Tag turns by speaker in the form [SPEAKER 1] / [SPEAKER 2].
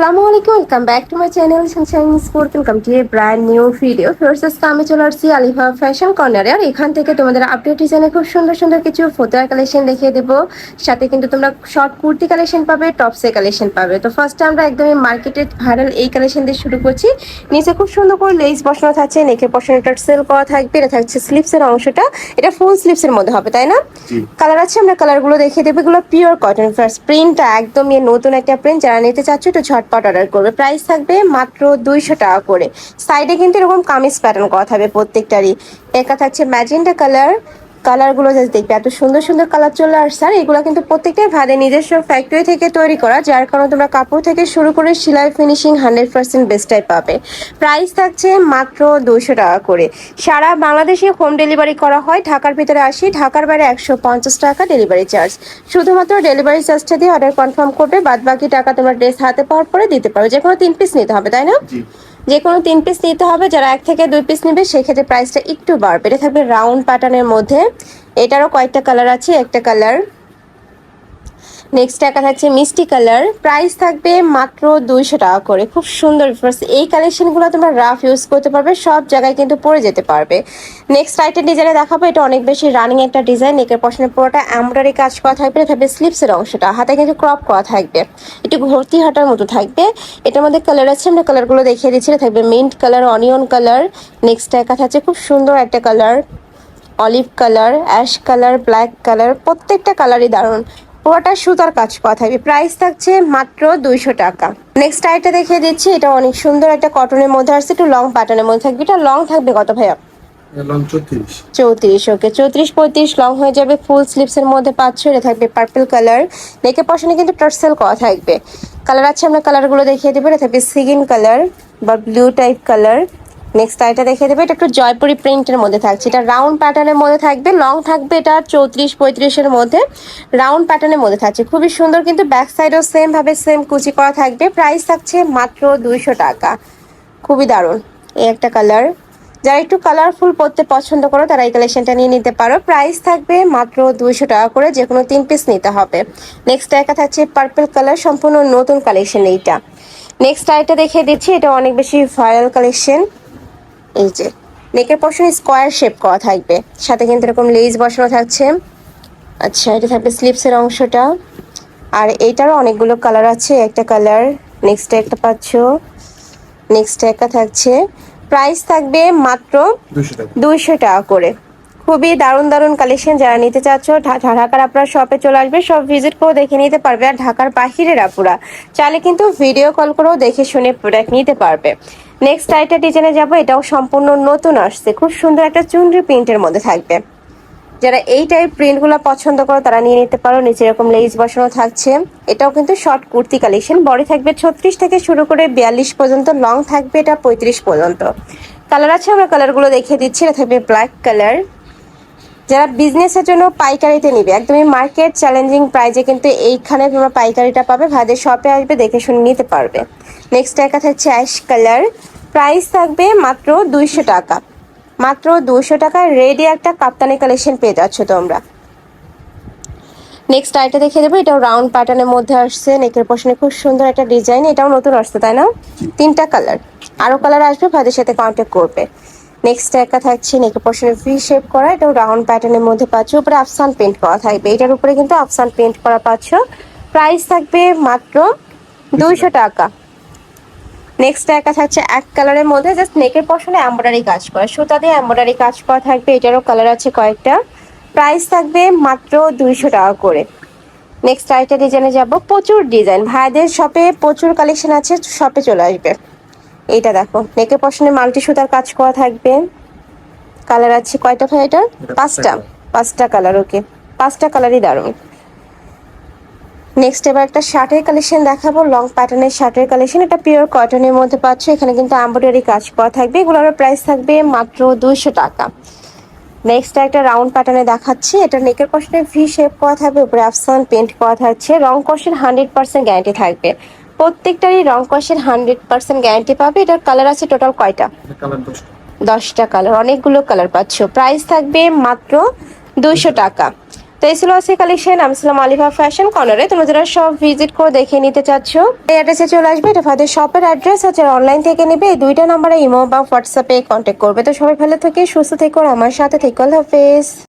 [SPEAKER 1] আসসালামু আলাইকুম, welcome back to my channel Sunshine sport. Welcome to A brand new video. First আমি চলে আসছি আলিফা ফ্যাশন কর্নারে। আর এখান থেকে তোমাদের আপডেট ডিজাইনে খুব সুন্দর সুন্দর কিছু ফোতোয়ার কালেকশন দেখিয়ে দেবো। সাথে কিন্তু তোমরা শর্ট কুর্তি কালেকশন পাবে, টপসের কালেকশন পাবে। তো ফার্স্টে আমরা একদমই মার্কেটের ভাইরাল এই কালেকশন দিয়ে শুরু করছি। নিচে খুব সুন্দর করে লেস বসানো থাকছে, নেকের পশনটা সেল করা থাকবে। এটা থাকছে স্লিপসের অংশটা, এটা ফুল স্লিপসের মধ্যে হবে, তাই না? কালার আছে, আমরা কালারগুলো দেখিয়ে দেবো। এগুলো পিওর কটন। ফার্স্ট প্রিন্টটা একদম নতুন একটা প্রিন্ট, যারা নিতে চাচ্ছ একটু ঝটপট অর্ডার করবে। প্রাইস থাকবে মাত্র 200 টাকা করে। সাইডে কিন্তু এরকম কামিজ প্যাটার্ন করা থাকবে প্রত্যেকটারই। একা থাকছে ম্যাজেন্টা কালার। কালারগুলো জাস্ট দেখবে, এত সুন্দর সুন্দর কালার চলে আসছে। আর এগুলো কিন্তু প্রত্যেকটাই ভাদের নিজস্ব ফ্যাক্টরি থেকে তৈরি করা, যার কারণে তোমরা কাপড় থেকে শুরু করে সেলাই ফিনিশিং 100% বেস্টটাই পাবে। প্রাইস থাকছে মাত্র 200 টাকা করে। সারা বাংলাদেশে হোম ডেলিভারি করা হয়। ঢাকার ভিতরে 80, ঢাকার বাইরে 150 টাকা ডেলিভারি চার্জ। শুধুমাত্র ডেলিভারি চার্জটা দিয়ে অর্ডার কনফার্ম করবে, বাদ বাকি টাকা তোমরা ড্রেস হাতে পাওয়ার পরে দিতে পারবে। যে কোনো 3 পিস নিতে হবে, তাই না? যে কোনো 3 পিস নিতে হবে। যারা 1 থেকে 2 পিস নেবে সেক্ষেত্রে প্রাইসটা একটু বাড়বে। এটা থাকবে রাউন্ড প্যাটার্নের মধ্যে। এটারও কয়েকটা কালার আছে, একটা কালার। নেক্সট একটা থাকছে মিষ্টি কালার। প্রাইস থাকবে মাত্র 200 টাকা করে। খুব সুন্দর। এই কালেকশনগুলো তোমরা রাফ ইউজ করতে পারবে, সব জায়গায় কিন্তু পরে যেতে পারবে। নেক্সট আইটেম ডিজাইনে দেখাবো। এটা অনেক বেশি রানিং একটা ডিজাইন। নেকের পশনে পুরোটা এমব্রয়ডারি কাজ করা থাকবে। এটা থাকবে স্লিপসের অংশটা, হাতে কিন্তু ক্রপ করা থাকবে, একটু ভর্তি হাঁটার মতো থাকবে। এটার মধ্যে কালার আছে, আমরা কালারগুলো দেখিয়ে দিচ্ছি। এটা থাকবে mint colour, onion colour. Next একটা থাকছে খুব সুন্দর একটা colour, olive colour, ash colour, black colour. প্রত্যেকটা কালারই দারুণ। পুরোটা সুতার কাজ করা থাকবে। প্রাইস থাকছে মাত্র 200 টাকা। নেক্সট আইটা দেখিয়ে দিচ্ছি। এটা অনেক সুন্দর একটা কটনের মধ্যে আসছে, একটু লং প্যাটার্নের মধ্যে থাকবে। এটা লং থাকবে কত ভাইয়া? 34। ওকে, 34-35 লং হয়ে যাবে। ফুল স্লিপসের মধ্যে পাচ্ছ। এটা থাকবে পার্পল কালার। নেকের পশনে কিন্তু টার্সেল করা থাকবে। কালার আছে, আমরা কালারগুলো দেখিয়ে দেবো। এটা থাকবে সিগিন কালার বা ব্লু টাইপ কালার। নেক্সট আইটা দেখিয়ে দেবে। এটা একটু জয়পুরি প্রিন্টের মধ্যে থাকছে। এটা রাউন্ড প্যাটার্নের মধ্যে থাকবে, লং থাকবে এটা 34-35-এর মধ্যে। রাউন্ড প্যাটার্নের মধ্যে থাকছে, খুবই সুন্দর। কিন্তু ব্যাক সাইডও সেম ভাবে সেম কুচি করা থাকবে। প্রাইস থাকছে মাত্র 200 টাকা। খুবই দারুণ এই একটা কালার। যারা একটু কালারফুল পরতে পছন্দ করো তারা এই কালেকশনটা নিয়ে নিতে পারো। প্রাইস থাকবে মাত্র 200 টাকা করে। যে কোনো 3 পিস নিতে হবে। নেক্সট একটা থাকছে পার্পল কালার, সম্পূর্ণ নতুন কালেকশন এইটা। নেক্সট আইটা দেখিয়ে দিচ্ছি। এটা অনেক বেশি ভাইরাল কালেকশন। এই যে নেকের পশন স্কোয়ার শেপ করা থাকবে, সাথে কিন্তু এরকম লেস বসানো থাকছে। আচ্ছা, এটা থাকবে স্লিপসের অংশটা। আর এইটারও অনেকগুলো কালার আছে, একটা কালার। নেক্সট একটা পাচ্ছ। নেক্সট একটা থাকছে। প্রাইস থাকবে মাত্র 200 টাকা করে। খুবই দারুণ দারুণ কালেকশন। যারা নিতে চাচ্ছ ঢাকার আপনারা শপে চলে আসবে, সব ভিজিট করে দেখে নিতে পারবে। আর ঢাকার বাহিরের আপুরা চাইলে কিন্তু ভিডিও কল করেও দেখে শুনে প্রোডাক্ট নিতে পারবে। নেক্সট আইটা ডিজাইনে যাবো। এটাও সম্পূর্ণ নতুন আসছে, খুব সুন্দর একটা চুনরি প্রিন্টের মধ্যে থাকবে। যারা এই টাইপ প্রিন্টগুলো পছন্দ করো তারা নিয়ে নিতে পারো। নিচে এরকম লেস বসানো থাকছে। এটাও কিন্তু শর্ট কুর্তি কালেকশন। বডি থাকবে 36 থেকে শুরু করে 42 পর্যন্ত, লং থাকবে এটা 35 পর্যন্ত। কালার আছে, আমরা কালারগুলো দেখিয়ে দিচ্ছি। এটা থাকবে ব্ল্যাক কালার। যারা বিজনেসের জন্য পাইকারিতে নিবে, একদমই মার্কেট চ্যালেঞ্জিং প্রাইজে কিন্তু এইখানে তোমরা পাইকারিটা পাবে। ভাইদের শপে আসবে, দেখে শুনে নিতে পারবে। নেক্সট একটা থাকছে অ্যাশ কালার। প্রাইস থাকবে মাত্র 200 টাকা। মাত্র 200 টাকায় রেডি একটা কাপ্তানি কালেকশন পেয়ে যাচ্ছ তোমরা। নেক্সট আইটা দেখিয়ে দেবো। এটাও রাউন্ড প্যাটার্নের মধ্যে আসছে। নেকের পশনে খুব সুন্দর একটা ডিজাইন। এটাও নতুন আসছে, তাই না? 3টা কালার, আরও কালার আসবে, ভাইদের সাথে কন্ট্যাক্ট করবে। নেক্সট একটা থাকছে নেকের পশনে ভি শেপ করা। এটাও রাউন্ড প্যাটার্নের মধ্যে পাচ্ছ। উপরে আফসান পেন্ট করা থাকবে। এটার উপরে কিন্তু আফসান পেন্ট করা পাচ্ছ। প্রাইস থাকবে মাত্র 200 টাকা। নেক্সট একটা থাকছে এক কালারের মধ্যে, জাস্ট নেকের পশনে এমব্রয়ডারি কাজ করা, সুতা দিয়ে এমব্রয়ডারি কাজ করা থাকবে। এটারও কালার আছে কয়েকটা। প্রাইস থাকবে মাত্র 200 টাকা করে। নেক্সট আরেকটা ডিজাইনে যাব। প্রচুর ডিজাইন, ভাইদের শপে প্রচুর কালেকশন আছে, শপে চলে আসবে। এইটা দেখো, নেকের পশনে মাল্টি সুতার কাজ করা থাকবে। কালার আছে কয়টা ভাই? এটা 5টা কালার। ওকে, 5টা কালারই দারুণ। নেক্সট এবার একটা শার্টের কালেকশন দেখাবো, লং প্যাটার্নের শার্টের কালেকশন। এটা পিওর কটনের মধ্যে পাচ্ছ। এখানে কিন্তু এমব্রয়ডারি কাজ করা থাকবে। এগুলোর প্রাইস থাকবে মাত্র 200 টাকা। নেক্সট একটা রাউন্ড প্যাটার্নে দেখাচ্ছি। এটা নেকের পশনে ভি শেপ করা থাকবে, উপরে আফসান পেন্ট করা থাকছে। রং কষের 100% গ্যারান্টি থাকবে। প্রত্যেকটারই রং কষের 100% গ্যারান্টি পাবে। এটার কালার আছে টোটাল কয়টা? 10টা কালার, অনেকগুলো কালার পাচ্ছ। প্রাইস থাকবে মাত্র 200 টাকা। তো এই ছিল আজকে কালেকশন। আমি ছিলাম আলিফা ফ্যাশন কর্নারে। তোমরা যারা সব ভিজিট করে দেখে নিতে চাচ্ছ এই অ্যাড্রেসে চলে আসবে। এটা ফাদের শপের অ্যাড্রেস আছে। অনলাইন থেকে নেবে এই দুইটা নাম্বারে ইমো বা হোয়াটসঅ্যাপে কন্ট্যাক্ট করবে। তো সবাই ভালো থেকে সুস্থ থেকো, আমার সাথে থেকো। আল্লাহ হাফেজ।